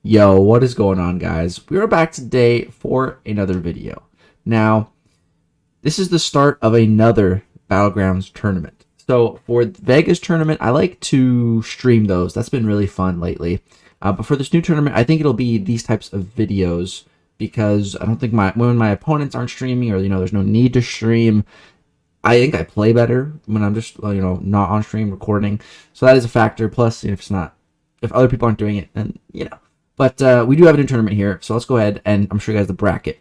Yo, what is going on, guys? We are back today for another video. Now, this is the start of another Battlegrounds tournament. So, for the Vegas tournament, I like to stream those. That's been really fun lately. But for this new tournament, I think it'll be these types of videos because I don't think when my opponents aren't streaming or, there's no need to stream, I think I play better when I'm just, not on stream recording. So that is a factor. Plus, if other people aren't doing it, then, But we do have a new tournament here, so let's go ahead and I'm sure you guys the bracket.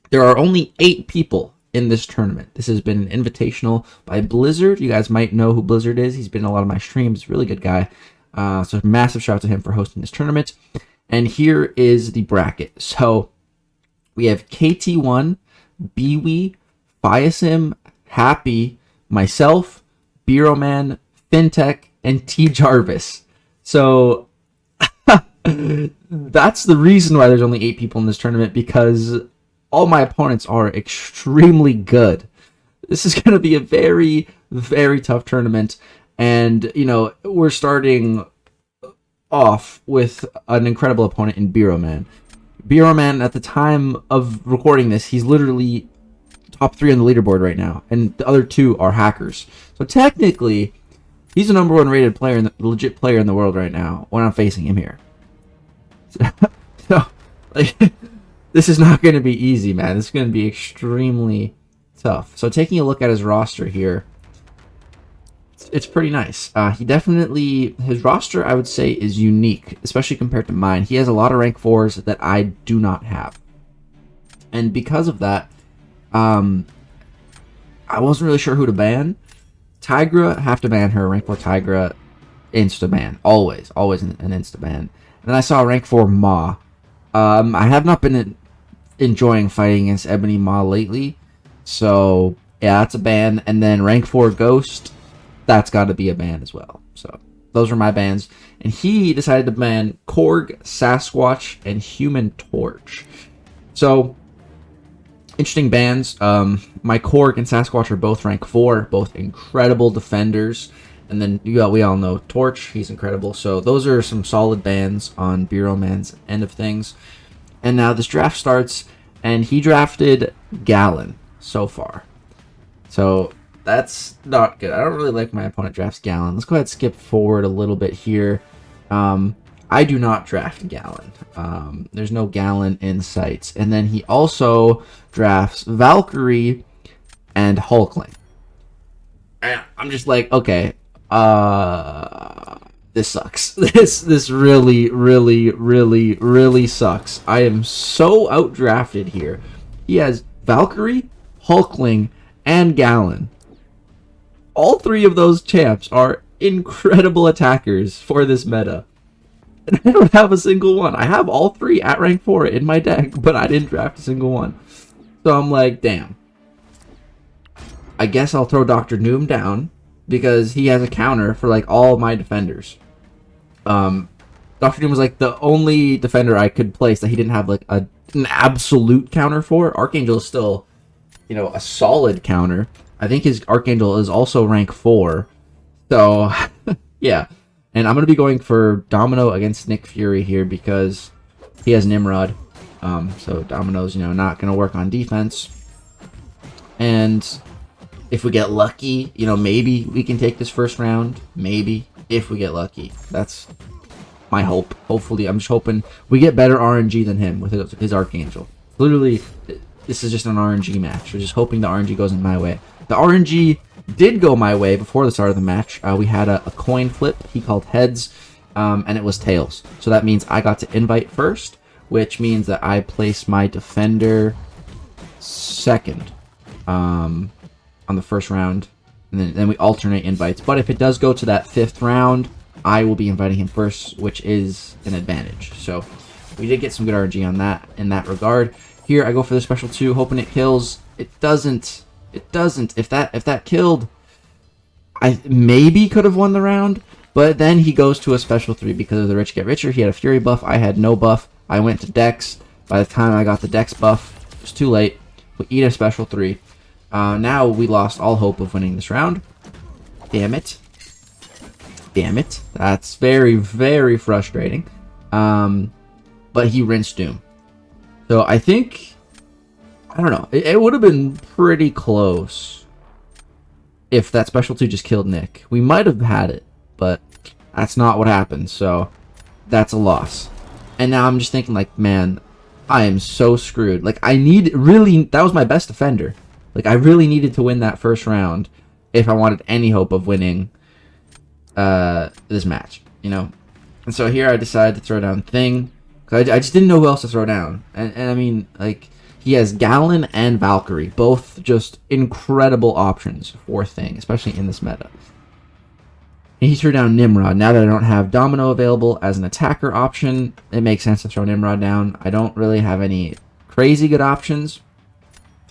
There are only 8 people in this tournament. This has been an invitational by Blizzard. You guys might know who Blizzard is. He's been in a lot of my streams. Really good guy. So massive shout out to him for hosting this tournament. And here is the bracket. So we have KT1, Biwi, Fiasim, Happy, myself, Beroman, Fintech, and T Jarvis. So that's the reason why there's only 8 people in this tournament, because all my opponents are extremely good. This is going to be a very, very tough tournament. And, we're starting off with an incredible opponent in Beroman. Beroman, at the time of recording this, he's literally top 3 on the leaderboard right now. And the other 2 are hackers. So technically, he's the #1 rated player, legit player in the world right now when I'm facing him here. So, this is not going to be easy, man. This is going to be extremely tough. So, taking a look at his roster here, it's pretty nice. His roster, I would say, is unique, especially compared to mine. He has a lot of rank 4s that I do not have. And because of that, I wasn't really sure who to ban. Tigra, have to ban her. Rank 4 Tigra, insta-ban. Always an insta-ban. And then I saw rank 4 Ma. I have not been enjoying fighting against Ebony Ma lately. So, yeah, that's a ban. And then rank 4 Ghost, that's got to be a ban as well. So, those are my bans. And he decided to ban Korg, Sasquatch, and Human Torch. So, interesting bans. My Korg and Sasquatch are both rank 4, both incredible defenders. And then we all know Torch, he's incredible. So those are some solid bans on Beroman's end of things. And now this draft starts, and he drafted Gallon so far. So that's not good. I don't really like my opponent drafts Gallon. Let's go ahead and skip forward a little bit here. I do not draft Gallon. There's no Gallon in sight. And then he also drafts Valkyrie and Hulkling. And I'm just like, okay. This sucks. This really sucks. I am so outdrafted here. He has Valkyrie, Hulkling, and Gallon. All 3 of those champs are incredible attackers for this meta. And I don't have a single one. I have all 3 at rank 4 in my deck, but I didn't draft a single one. So I'm like, damn. I guess I'll throw Dr. Doom down, because he has a counter for like all of my defenders. Dr. Doom was like the only defender I could place that he didn't have like an absolute counter for. Archangel is still, a solid counter. I think his Archangel is also rank 4. So, yeah. And I'm going to be going for Domino against Nick Fury here because he has Nimrod. So Domino's, not going to work on defense. And if we get lucky, maybe we can take this first round. Maybe, if we get lucky. That's my hope. Hopefully, I'm just hoping we get better RNG than him with his Archangel. Literally, this is just an RNG match. We're just hoping the RNG goes in my way. The RNG did go my way before the start of the match. We had a coin flip. He called heads, and it was tails. So that means I got to invite first, which means that I place my defender second. On the first round, and then we alternate invites. But if it does go to that 5th round, I will be inviting him first, which is an advantage. So we did get some good RNG on that in that regard. Here I go for the special 2, hoping it kills. It doesn't. It doesn't. If that killed, I maybe could have won the round. But then he goes to a special 3 because of the Rich Get Richer. He had a Fury buff. I had no buff. I went to Dex. By the time I got the Dex buff, it was too late. We eat a special 3. Now we lost all hope of winning this round. Damn it. Damn it. That's very, very frustrating. but he rinsed Doom. So I think, I don't know, it would have been pretty close if that special 2 just killed Nick. We might have had it, but that's not what happened, so that's a loss. And now I'm just thinking, like, man, I am so screwed. Like, that was my best defender. Like, I really needed to win that first round if I wanted any hope of winning this match, you know? And so here I decided to throw down Thing, because I just didn't know who else to throw down. And I mean, like, he has Gallon and Valkyrie, both just incredible options for Thing, especially in this meta. And he threw down Nimrod. Now that I don't have Domino available as an attacker option, it makes sense to throw Nimrod down. I don't really have any crazy good options.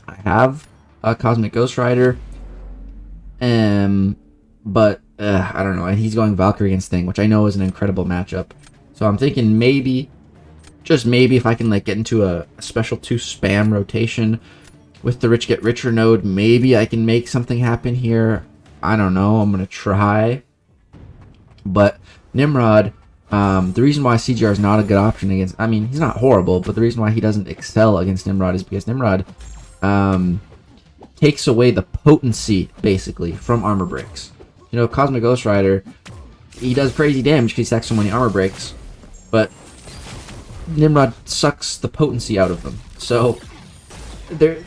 I have a Cosmic Ghost Rider, but I don't know. He's going Valkyrie against Thing, which I know is an incredible matchup. So I'm thinking maybe, just maybe, if I can like get into a special 2 spam rotation with the Rich Get Richer node, maybe I can make something happen here. I don't know. I'm gonna try. But Nimrod, the reason why CGR is not a good option against, I mean, he's not horrible, but the reason why he doesn't excel against Nimrod is because Nimrod takes away the potency, basically, from armor breaks. You know, Cosmic Ghost Rider, he does crazy damage because he stacks so many armor breaks, but Nimrod sucks the potency out of them. So they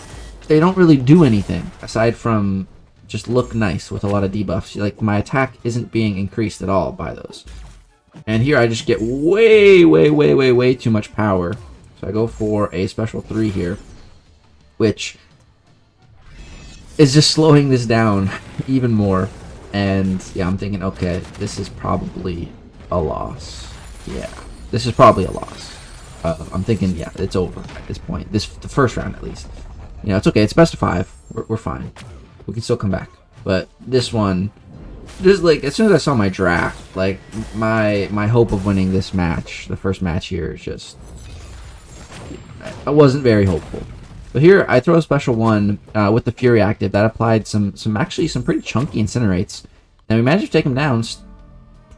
don't really do anything aside from just look nice with a lot of debuffs. Like, my attack isn't being increased at all by those. And here I just get way too much power. So I go for a special 3 here, which is just slowing this down even more. And yeah, I'm thinking, okay, this is probably a loss. Yeah, this is probably a loss. I'm thinking, yeah, it's over at this point. The first round, at least. You know, it's okay. It's best of 5. We're fine. We can still come back. But this one, just like, as soon as I saw my draft, like, my hope of winning this match, the first match here, is just, I wasn't very hopeful. But here, I throw a special 1 with the Fury active. That applied some pretty chunky incinerates. And we managed to take him down.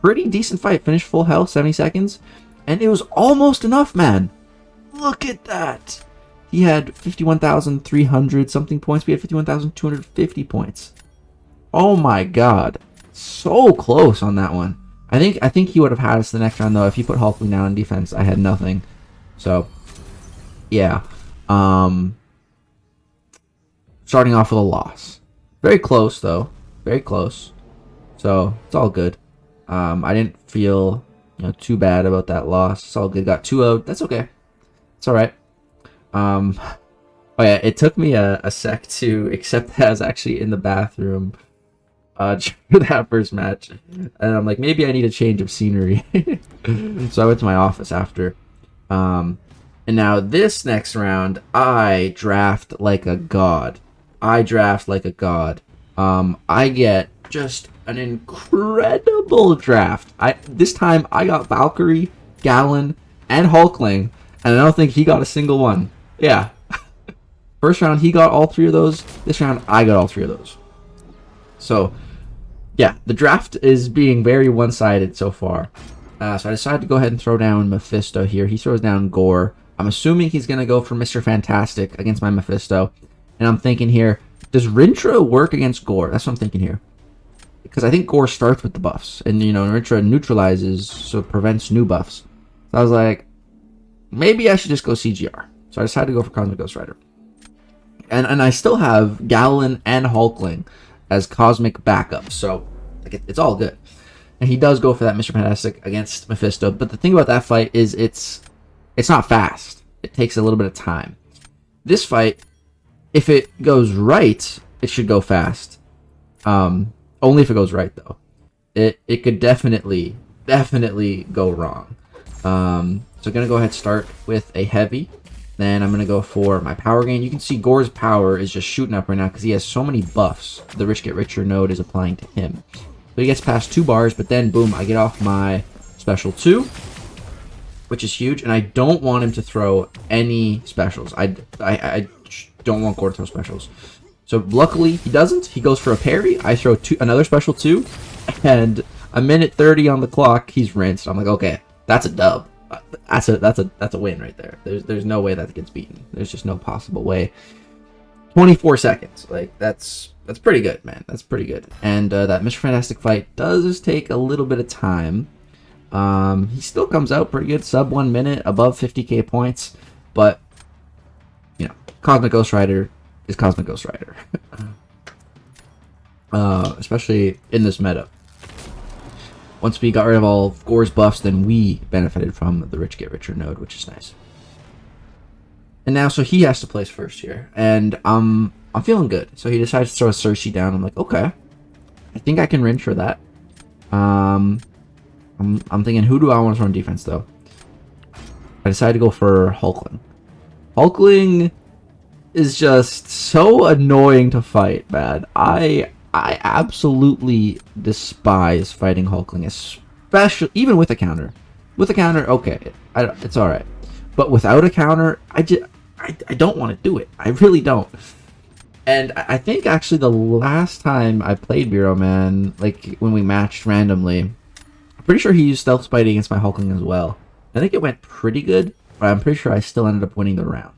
Pretty decent fight. Finished full health, 70 seconds. And it was almost enough, man. Look at that. He had 51,300 something points. We had 51,250 points. Oh my god. So close on that one. I think he would have had us the next round, though. If he put Hulkling down in defense, I had nothing. So, yeah. Starting off with a loss. Very close, though. Very close. So, it's all good. I didn't feel, too bad about that loss. It's all good. Got 2-0'd. That's okay. It's alright. Oh yeah, it took me a sec to accept that I was actually in the bathroom for that first match. And I'm like, maybe I need a change of scenery. So I went to my office after. And now this next round, I draft like a god. I get just an incredible draft. This time I got Valkyrie, Gallon, and Hulkling, and I don't think he got a single one. Yeah. First round he got all 3 of those. This round I got all 3 of those. So yeah, the draft is being very one-sided so far. So I decided to go ahead and throw down Mephisto here. He throws down Gore. I'm assuming he's going to go for Mr. Fantastic against my Mephisto. And I'm thinking here, does Rintra work against Gore? That's what I'm thinking here. Because I think Gore starts with the buffs. And, Rintra neutralizes, so it prevents new buffs. So I was like, maybe I should just go CGR. So I decided to go for Cosmic Ghost Rider. And I still have Gallon and Hulkling as Cosmic backups. So like, it's all good. And he does go for that Mr. Fantastic against Mephisto. But the thing about that fight is it's not fast. It takes a little bit of time. This fight, if it goes right, it should go fast. Only if it goes right, though. It could definitely go wrong. So I'm going to go ahead and start with a heavy. Then I'm going to go for my power gain. You can see Gore's power is just shooting up right now because he has so many buffs. The Rich Get Richer node is applying to him. So he gets past 2 bars, but then, boom, I get off my special 2, which is huge. And I don't want him to throw any specials. I don't want Gore to throw specials. So luckily, he doesn't. He goes for a parry. I throw another special 2, and a minute 30 on the clock, he's rinsed. I'm like, okay, that's a dub. That's a win right there. There's no way that gets beaten. There's just no possible way. 24 seconds. Like, that's pretty good, man. That's pretty good. And that Mr. Fantastic fight does take a little bit of time. He still comes out pretty good, sub 1 minute, above 50k points, but you know, Cosmic Ghost Rider is Cosmic Ghost Rider. Especially in this meta. Once we got rid of all of Gore's buffs, then we benefited from the Rich Get Richer node, which is nice. And now, so he has to place first here, and I'm feeling good. So he decides to throw a Cersei down. I'm like, okay, I think I can wrench for that. I'm thinking, who do I want to throw on defense though? I decided to go for Hulkling. Hulkling is just so annoying to fight, man. I absolutely despise fighting Hulkling, especially even with a counter. With a counter, okay, it's all right, but without a counter, I don't want to do it. I really don't. And I think actually the last time I played Beroman, like when we matched randomly, I'm pretty sure he used Stealth Spite against my Hulkling as well. I think it went pretty good, but I'm pretty sure I still ended up winning the round.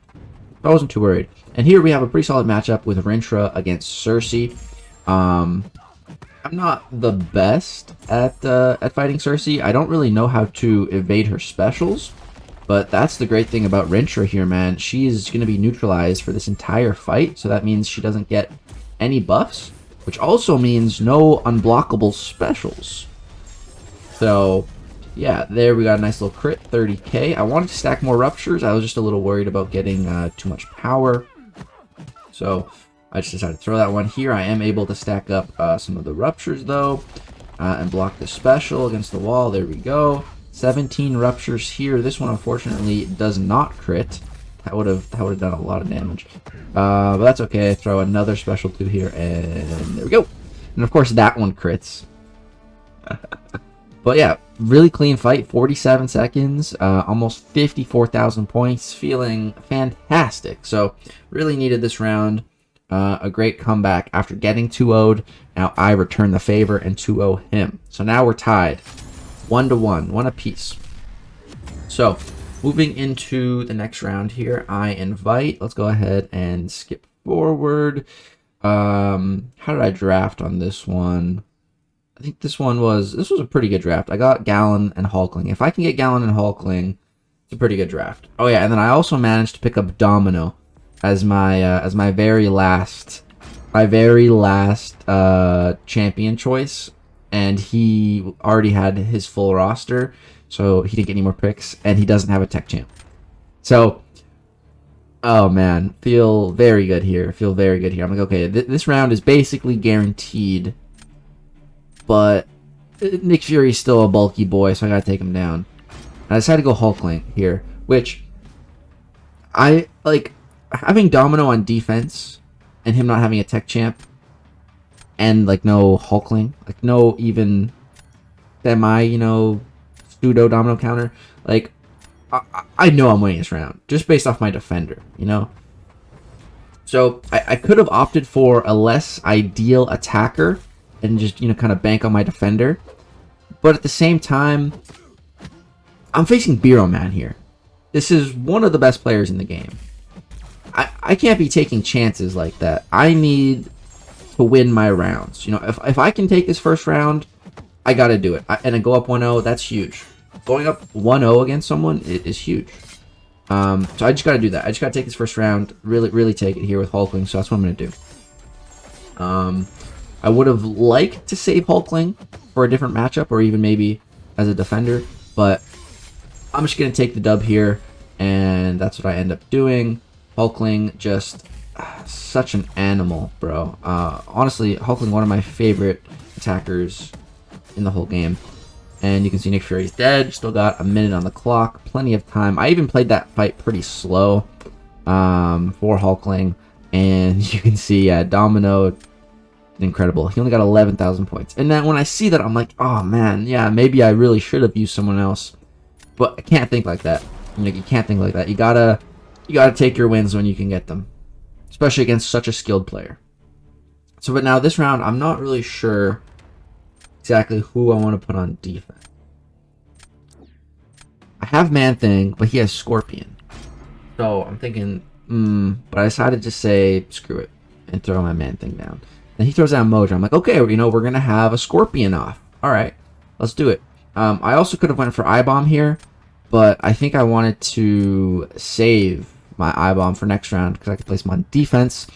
I wasn't too worried. And here we have a pretty solid matchup with Rintrah against Cersei. I'm not the best at fighting Cersei. I don't really know how to evade her specials, but that's the great thing about Rintrah here, man. She's going to be neutralized for this entire fight, so that means she doesn't get any buffs, which also means no unblockable specials. So, yeah, there we got a nice little crit, 30k. I wanted to stack more Ruptures. I was just a little worried about getting too much power. So, I just decided to throw that one here. I am able to stack up some of the Ruptures, though, and block the special against the wall. There we go. 17 Ruptures here. This one, unfortunately, does not crit. That would have done a lot of damage. But that's okay. Throw another special 2 here, and there we go. And, of course, that one crits. But yeah, really clean fight, 47 seconds, almost 54,000 points, feeling fantastic. So really needed this round, a great comeback after getting 2-0'd. Now I return the favor and 2-0 him. So now we're tied, 1-1, one apiece. So moving into the next round here, I invite, let's go ahead and skip forward. How did I draft on this one? I think this was a pretty good draft. I got Gallon and Hulkling. If I can get Gallon and Hulkling, it's a pretty good draft. Oh yeah, and then I also managed to pick up Domino as my very last champion choice, and he already had his full roster, so he didn't get any more picks, and he doesn't have a tech champ. So, oh man, feel very good here. I'm like, okay, this round is basically guaranteed. But Nick Fury's still a bulky boy, so I gotta take him down. And I decided to go Hulkling here, which I like having Domino on defense and him not having a tech champ and like no Hulkling, like no even semi, pseudo Domino counter. Like I know I'm winning this round just based off my defender, So I could have opted for a less ideal attacker and just, kind of bank on my defender. But at the same time, I'm facing Beroman here. This is one of the best players in the game. I can't be taking chances like that. I need to win my rounds. If I can take this first round, I got to do it. And I go up 1-0, that's huge. Going up 1-0 against someone is huge. So I just got to do that. I just got to take this first round, really take it here with Hulkling, so that's what I'm going to do. I would have liked to save Hulkling for a different matchup, or even maybe as a defender, but I'm just going to take the dub here, and that's what I end up doing. Hulkling, just such an animal, bro. Honestly, Hulkling, one of my favorite attackers in the whole game. And you can see Nick Fury's dead, still got a minute on the clock, plenty of time. I even played that fight pretty slow for Hulkling, and you can see Domino, incredible. He only got 11,000 points. And then when I see that, I'm like, oh man, yeah, maybe I really should have used someone else. But I can't think like that. You can't think like that. You gotta take your wins when you can get them, especially against such a skilled player. So, but now this round, I'm not really sure exactly who I want to put on defense. I have Man-Thing, but he has Scorpion. So I'm thinking, but I decided to say, screw it, and throw my Man-Thing down. Then he throws down Mojo. I'm like, okay, you know, we're going to have a Scorpion off. All right, let's do it. I also could have went for I-Bomb here, but I think I wanted to save my I-Bomb for next round because I could place him on defense.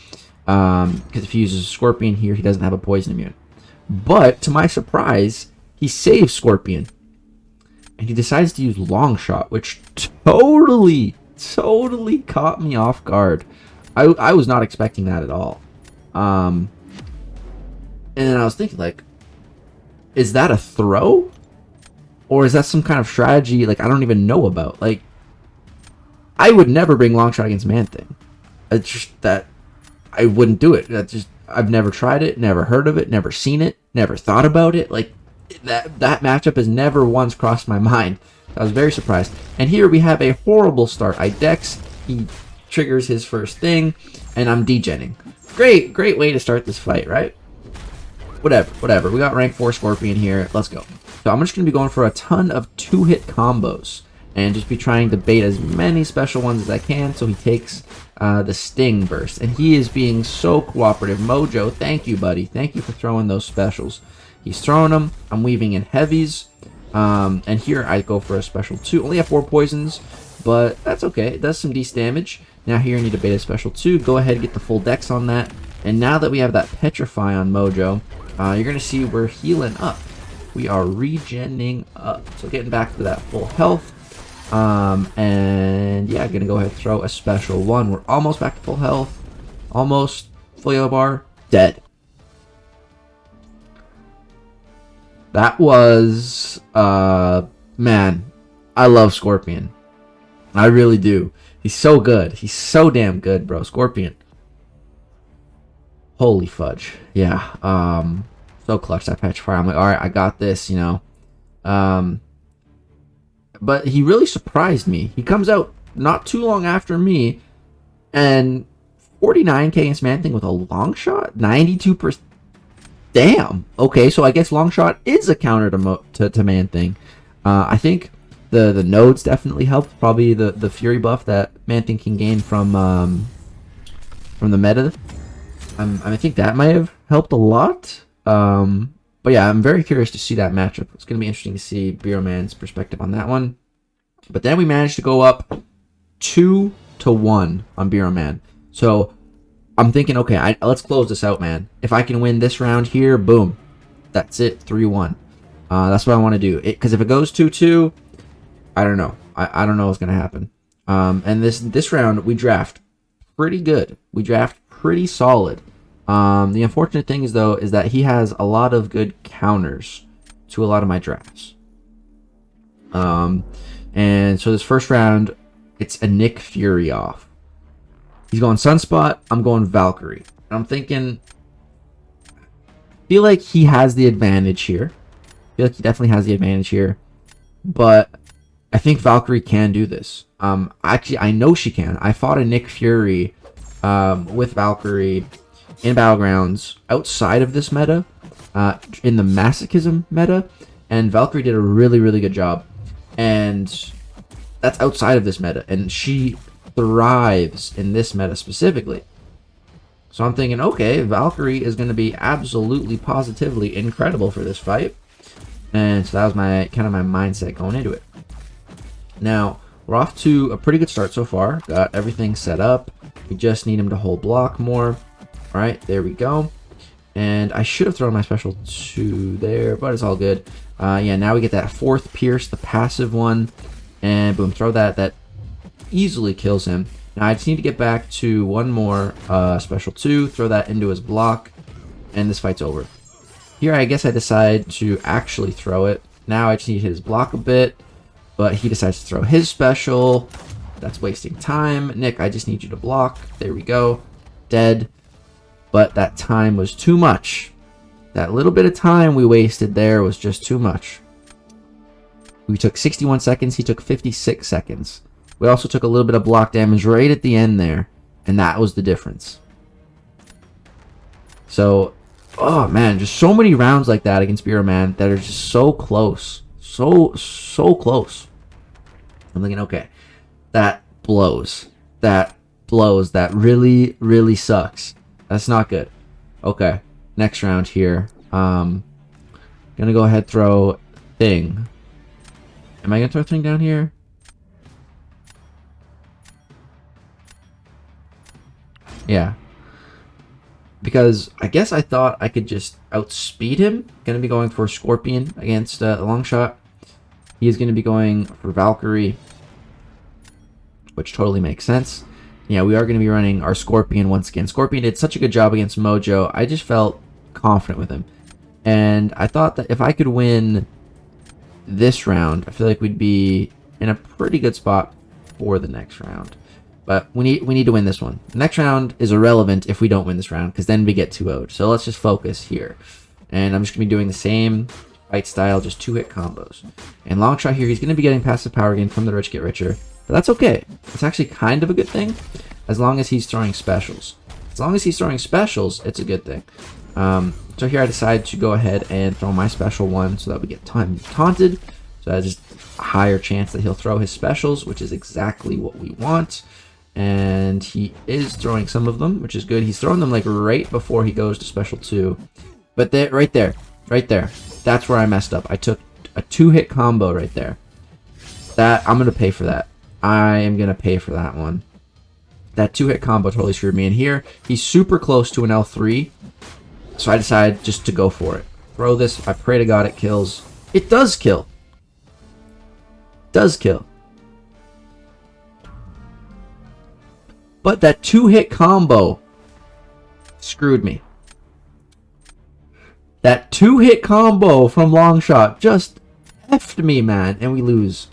Because if he uses Scorpion here, he doesn't have a poison immune. But to my surprise, he saves Scorpion. And he decides to use Long Shot, which totally caught me off guard. I was not expecting that at all. And then I was thinking, like, is that a throw? Or is that some kind of strategy, like, I don't even know about? Like, I would never bring Long Shot against Man-Thing. It's just that I wouldn't do it. That's just, I've never tried it, never heard of it, never seen it, never thought about it. Like, that matchup has never once crossed my mind. I was very surprised. And here we have a horrible start. I Dex, he triggers his first thing, and I'm degenning. Great way to start this fight, right? Whatever. We got rank 4 Scorpion here. Let's go. So I'm just going to be going for a ton of 2-hit combos and just be trying to bait as many special ones as I can so he takes the Sting Burst. And he is being so cooperative. Mojo, thank you, buddy. Thank you for throwing those specials. He's throwing them. I'm weaving in heavies. And here I go for a special 2. Only have 4 poisons, but that's okay. It does some decent damage. Now here I need a beta special 2. Go ahead and get the full dex on that. And now that we have that Petrify on Mojo, you're going to see we're healing up. We are regenning up. So getting back to that full health. And yeah, going to go ahead and throw a special 1. We're almost back to full health. Almost. Full yellow bar. Dead. That was, man, I love Scorpion. I really do. He's so good. He's so damn good, bro. Scorpion. Holy fudge. Yeah. So clutch that Petrify. I'm like, alright, I got this, you know. But he really surprised me. He comes out not too long after me, and 49k against Man-Thing with a long shot? 92%. Damn. Okay, so I guess long shot is a counter to Man-Thing. I think the nodes definitely helped. Probably the Fury buff that Man-Thing can gain from the meta. I think that might have helped a lot. But yeah, I'm very curious to see that matchup. It's going to be interesting to see Beroman's perspective on that one. But then we managed to go up 2-1 on Beroman. So I'm thinking, okay, let's close this out, man. If I can win this round here, boom. That's it, 3-1. That's what I want to do. Because if it goes 2-2, I don't know. I don't know what's going to happen. And this round, we draft pretty good. We draft pretty solid. The unfortunate thing is, though, is that he has a lot of good counters to a lot of my drafts. And so this first round, it's a Nick Fury off. He's going Sunspot, I'm going Valkyrie. And I'm thinking, I feel like he has the advantage here. I feel like he definitely has the advantage here. But I think Valkyrie can do this. Actually, I know she can. I fought a Nick Fury with Valkyrie in Battlegrounds outside of this meta, in the Masochism meta, and Valkyrie did a really good job. And that's outside of this meta, and she thrives in this meta specifically. So I'm thinking, okay, Valkyrie is going to be absolutely positively incredible for this fight. And so that was my kind of my mindset going into it. Now, we're off to a pretty good start so far. Got everything set up. We just need him to hold block more. All right, there we go. And I should have thrown my special 2 there, but it's all good. Yeah, now we get that 4th Pierce, the passive one. And boom, throw that. That easily kills him. Now I just need to get back to one more special 2, throw that into his block, and this fight's over. Here I guess I decide to actually throw it. Now I just need to hit his block a bit, but he decides to throw his special. That's wasting time. Nick, I just need you to block. There we go. Dead. But that time was too much. That little bit of time we wasted there was just too much. We took 61 seconds. He took 56 seconds. We also took a little bit of block damage right at the end there. And that was the difference. So, oh man, just so many rounds like that against Beroman that are just so close. So close. I'm thinking, okay, that blows. That blows. That really, really sucks. That's not good. Okay, next round here. Gonna go ahead, throw thing. Am I gonna throw thing down here? Yeah. Because I guess I thought I could just outspeed him. Gonna be going for Scorpion against Longshot. He is gonna be going for Valkyrie, which totally makes sense. Yeah, we are gonna be running our Scorpion once again. Scorpion did such a good job against Mojo. I just felt confident with him. And I thought that if I could win this round, I feel like we'd be in a pretty good spot for the next round. But we need to win this one. The next round is irrelevant if we don't win this round, because then we get 2-0'd. So let's just focus here. And I'm just going to be doing the same fight style, just 2-hit combos. And Longshot here, he's going to be getting passive power gain from the Rich Get Richer. But that's okay. It's actually kind of a good thing, as long as he's throwing specials. As long as he's throwing specials, it's a good thing. So here I decide to go ahead and throw my special one so that we get taunted. So that's just a higher chance that he'll throw his specials, which is exactly what we want. And he is throwing some of them, which is good. He's throwing them like right before he goes to special 2. But right there. That's where I messed up. I took a 2-hit combo right there. That I'm going to pay for that. I am going to pay for that one. That 2-hit combo totally screwed me in here. He's super close to an L3. So I decide just to go for it. Throw this. I pray to God it kills. It does kill. Does kill. But that 2-hit combo screwed me. That 2-hit combo from Longshot just effed me, man. And we lose.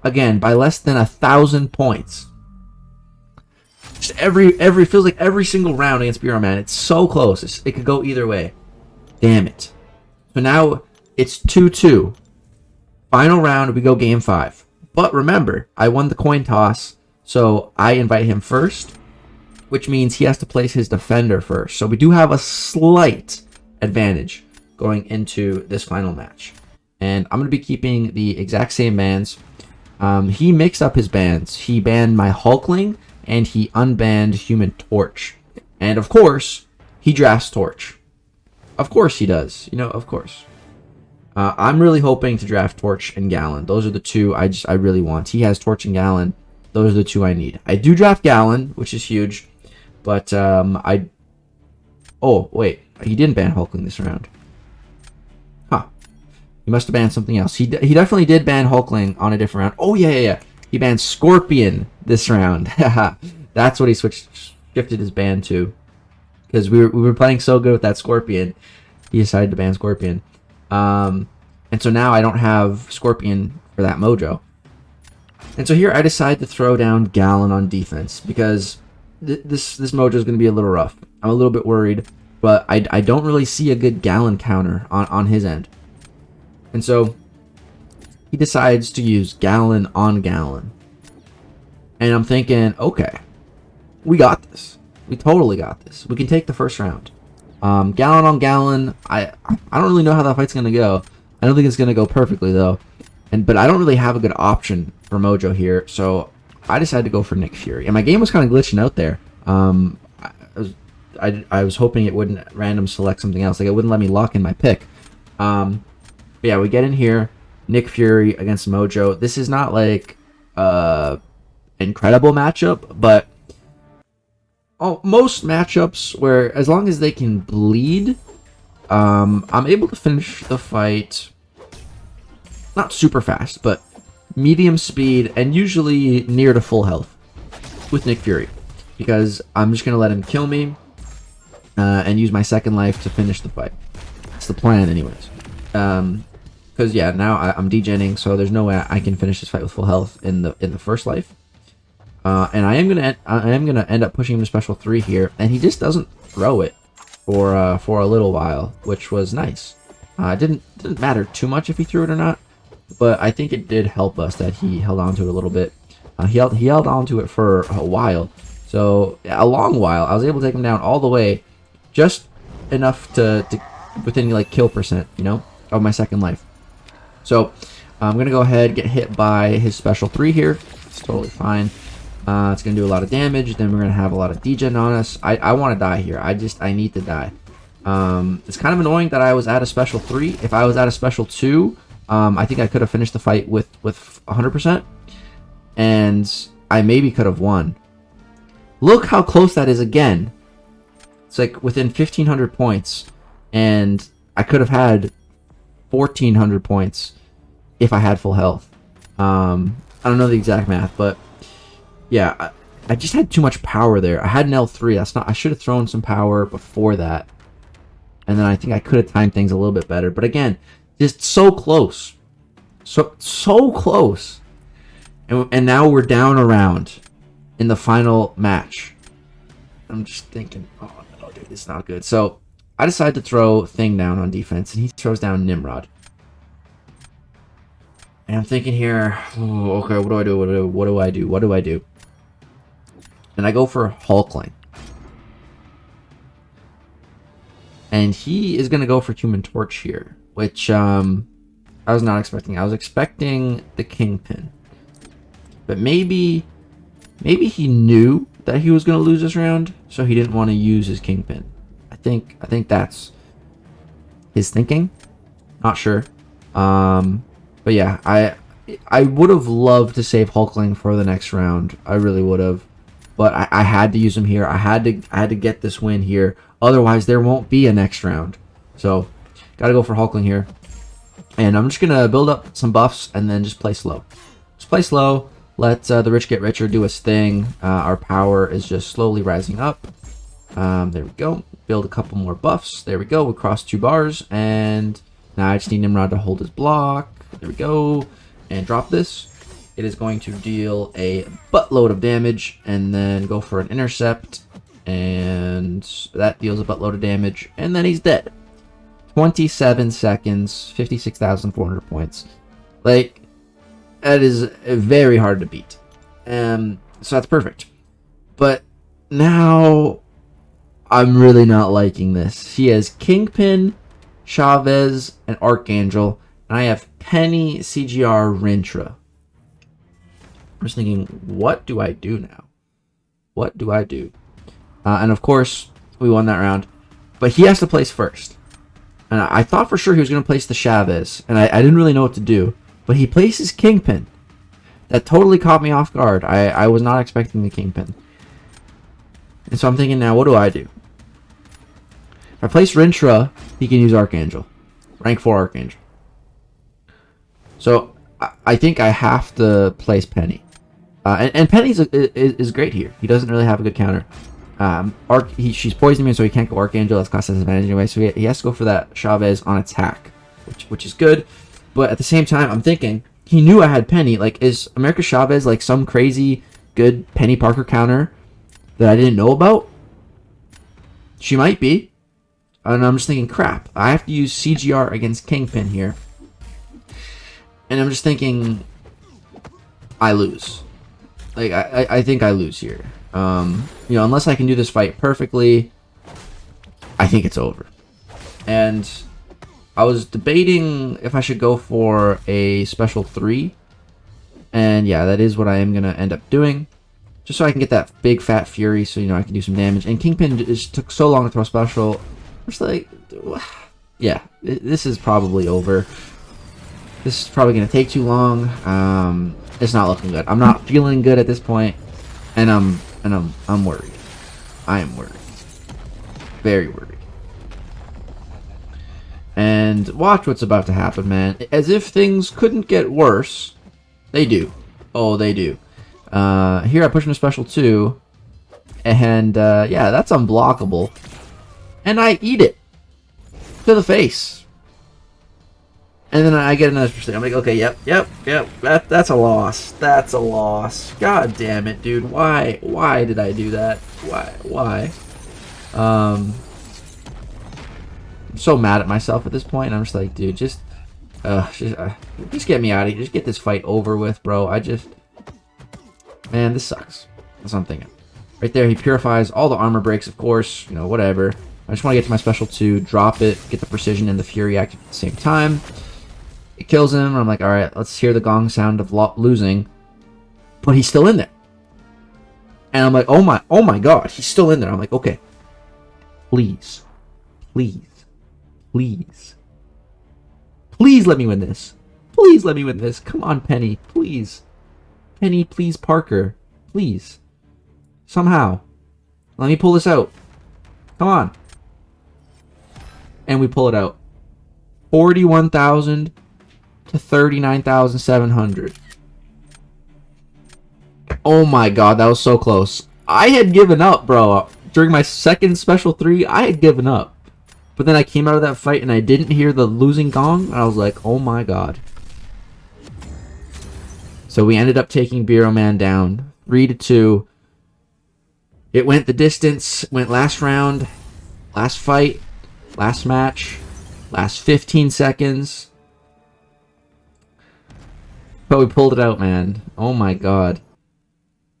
Again, by less than 1,000 points. Just feels like every single round against Beroman. It's so close. It could go either way. Damn it. So now it's 2-2. Final round, we go game 5. But remember, I won the coin toss. So I invite him first, which means he has to place his defender first. So we do have a slight advantage going into this final match. And I'm going to be keeping the exact same bans. He mixed up his bans. He banned my Hulkling, and he unbanned Human Torch. And of course, he drafts Torch. Of course he does. You know, of course. I'm really hoping to draft Torch and Gallon. Those are the two I really want. He has Torch and Gallon. Those are the two I need. I do draft Gallon, which is huge. But, oh, wait. He didn't ban Hulkling this round. Huh. He must have banned something else. He definitely did ban Hulkling on a different round. Oh, yeah. He banned Scorpion this round. That's what he shifted his ban to. Because we were playing so good with that Scorpion. He decided to ban Scorpion. And so now I don't have Scorpion for that Mojo. And so here I decide to throw down Gallon on defense. Because this Mojo is going to be a little rough. I'm a little bit worried. But I don't really see a good Gallon counter on his end. And so he decides to use Gallon on Gallon. And I'm thinking, okay, we got this. We totally got this. We can take the first round. Gallon on Gallon, I don't really know how that fight's going to go. I don't think it's going to go perfectly, though. But I don't really have a good option for Mojo here. So I decided to go for Nick Fury. And my game was kind of glitching out there. I was hoping it wouldn't random select something else. Like, it wouldn't let me lock in my pick. But yeah, we get in here. Nick Fury against Mojo. This is not like incredible matchup, but most matchups where as long as they can bleed, I'm able to finish the fight not super fast, but medium speed and usually near to full health with Nick Fury, because I'm just gonna let him kill me and use my second life to finish the fight. That's the plan, anyways. Because yeah, now I'm degenning, so there's no way I can finish this fight with full health in the first life. And I am gonna end up pushing him to special 3 here, and he just doesn't throw it for a little while, which was nice. It didn't matter too much if he threw it or not, but I think it did help us that he held on to it a little bit. He held on to it for a while, so a long while. I was able to take him down all the way, just enough to within like kill percent, you know, of my second life. So I'm going to go ahead, get hit by his special 3 here. It's totally fine. It's going to do a lot of damage. Then we're going to have a lot of degen on us. I want to die here. I need to die. It's kind of annoying that I was at a special 3. If I was at a special 2, I think I could have finished the fight with 100%. And I maybe could have won. Look how close that is again. It's like within 1,500 points. And I could have had 1,400 points if I had full health. I don't know the exact math, but yeah, I just had too much power there. I had an L3. That's not. I should have thrown some power before that, and then I think I could have timed things a little bit better. But again, just so close, so close, and now we're down a round in the final match. I'm just thinking, oh no, dude, this is not good. So I decided to throw Thing down on defense, and he throws down Nimrod. And I'm thinking here, oh, okay, what do I do? What do I do? What do I do? And I go for Hulkling. And he is going to go for Human Torch here, which I was not expecting. I was expecting the Kingpin. But maybe he knew that he was going to lose this round, so he didn't want to use his Kingpin. I think that's his thinking. Not sure. But yeah, I would have loved to save Hulkling for the next round. I really would have. But I had to use him here. I had to get this win here. Otherwise, there won't be a next round. So, got to go for Hulkling here. And I'm just going to build up some buffs and then just play slow. Just play slow. Let the rich get richer, do his thing. Our power is just slowly rising up. There we go. Build a couple more buffs. There we go. We crossed 2 bars. And now I just need Nimrod to hold his block. There we go. And drop this. It is going to deal a buttload of damage. And then go for an intercept. And that deals a buttload of damage. And then he's dead. 27 seconds. 56,400 points. Like, that is very hard to beat. So that's perfect. But now I'm really not liking this. He has Kingpin, Chavez, and Archangel. And I have Penny, CGR, Rintra. I'm just thinking, what do I do now? What do I do? And of course, we won that round. But he has to place first. And I thought for sure he was going to place the Chavez. And I didn't really know what to do. But he places Kingpin. That totally caught me off guard. I was not expecting the Kingpin. And so I'm thinking now, what do I do? If I place Rintra, he can use Archangel. Rank 4 Archangel. So I think I have to place Penny. And Penny is great here. He doesn't really have a good counter. She's poisoning me, so he can't go Archangel. That's cost disadvantage anyway. So he has to go for that Chavez on attack, which is good. But at the same time, I'm thinking, he knew I had Penny. Like, is America Chavez like some crazy good Penny Parker counter that I didn't know about? She might be. And I'm just thinking, crap. I have to use CGR against Kingpin here. And I'm just thinking, I lose. Like, I think I lose here. Unless I can do this fight perfectly, I think it's over. And I was debating if I should go for a special 3. And yeah, that is what I am going to end up doing. Just so I can get that big fat fury so, I can do some damage. And Kingpin just took so long to throw special. I'm just like, yeah, this is probably over. This is probably going to take too long. It's not looking good. I'm not feeling good at this point. And I'm worried. I am worried. Very worried. And watch what's about to happen, man. As if things couldn't get worse. They do. Oh, they do. Here I push him to special 2. And, yeah, that's unblockable. And I eat it. To the face. And then I get another percent. I'm like, okay, yep. That's a loss. That's a loss. God damn it, dude. Why did I do that? Why? I'm so mad at myself at this point. I'm just like, dude, just get me out of here. Just get this fight over with, bro. Man, this sucks. That's what I'm thinking. Right there, he purifies all the armor breaks, of course. Whatever. I just want to get to my special 2, drop it, get the precision and the fury active at the same time. It kills him, and I'm like, all right, let's hear the gong sound of losing. But he's still in there. And I'm like, oh my god, he's still in there. I'm like, okay, please, please, please, please let me win this. Please let me win this. Come on, Penny, please. Penny, please, Parker, please. Somehow. Let me pull this out. Come on. And we pull it out. 41,000 to 39,700. Oh my god, that was so close. I had given up, bro. During my second special 3, I had given up. But then I came out of that fight and I didn't hear the losing gong. And I was like, oh my god. So we ended up taking Beroman down 3-2. It went the distance, went last round, last fight, last match, last 15 seconds. But we pulled it out, man. Oh my god.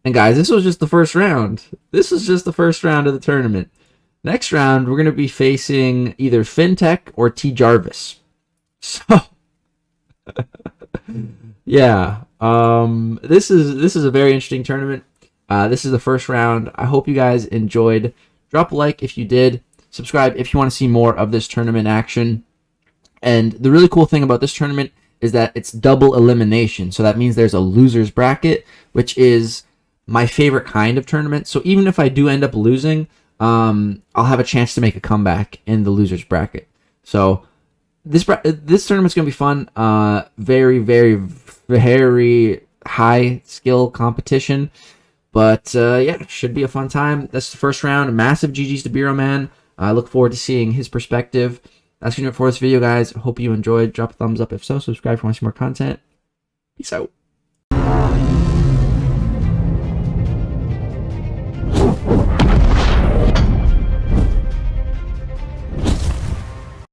And guys, this was just the first round. This was just the first round of the tournament. Next round, we're going to be facing either FinTech or T. Jarvis. So, yeah. This is a very interesting tournament. This is the first round. I hope you guys enjoyed. Drop a like if you did. Subscribe if you want to see more of this tournament action. And the really cool thing about this tournament is that it's double elimination. So that means there's a loser's bracket, which is my favorite kind of tournament. So even if I do end up losing, I'll have a chance to make a comeback in the loser's bracket. So this tournament's gonna be fun. Very, very, very high skill competition. But yeah, it should be a fun time. That's the first round. Massive GG's to Beroman. I look forward to seeing his perspective. That's gonna do it for this video, guys. Hope you enjoyed. Drop a thumbs up if so. Subscribe if you want to see more content. Peace out.